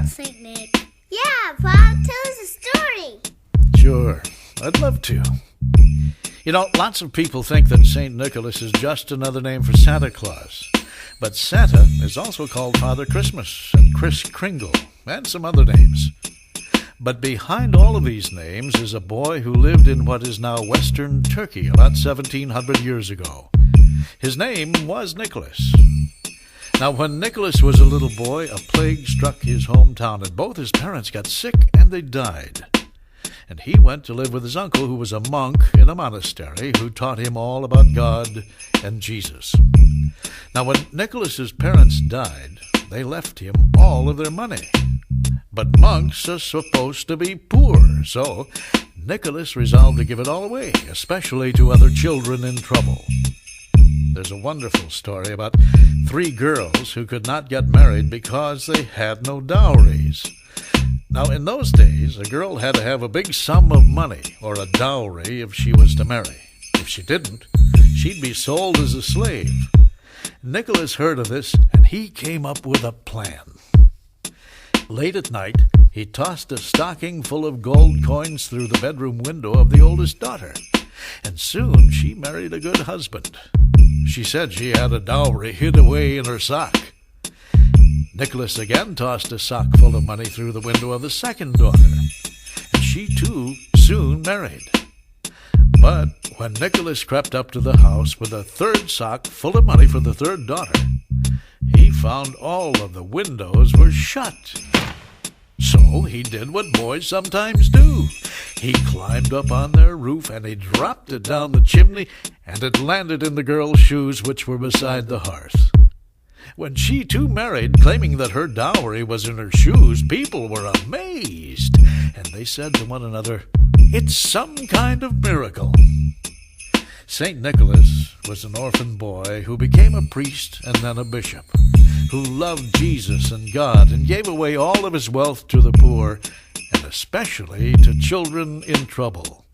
about St. Nick? Yeah, Bob, tell us a story. Sure, I'd love to. You know, lots of people think that St. Nicholas is just another name for Santa Claus. But Santa is also called Father Christmas and Kris Kringle and some other names. But behind all of these names is a boy who lived in what is now Western Turkey about 1,700 years ago. His name was Nicholas. Now, when Nicholas was a little boy, a plague struck his hometown, and both his parents got sick and they died. And he went to live with his uncle, who was a monk in a monastery, who taught him all about God and Jesus. Now, when Nicholas's parents died, they left him all of their money. But monks are supposed to be poor, so Nicholas resolved to give it all away, especially to other children in trouble. There's a wonderful story about 3 girls who could not get married because they had no dowries. Now, in those days, a girl had to have a big sum of money, or a dowry, if she was to marry. If she didn't, she'd be sold as a slave. Nicholas heard of this, and he came up with a plan. Late at night, he tossed a stocking full of gold coins through the bedroom window of the oldest daughter, and soon she married a good husband. She said she had a dowry hid away in her sock. Nicholas again tossed a sock full of money through the window of the second daughter, and she too soon married. But when Nicholas crept up to the house with a third sock full of money for the third daughter, he found all of the windows were shut. So he did what boys sometimes do. He climbed up on their roof and he dropped it down the chimney, and it landed in the girl's shoes, which were beside the hearth. When she too married, claiming that her dowry was in her shoes, people were amazed, and they said to one another, "It's some kind of miracle." St. Nicholas was an orphan boy who became a priest and then a bishop, who loved Jesus and God and gave away all of his wealth to the poor, and especially to children in trouble.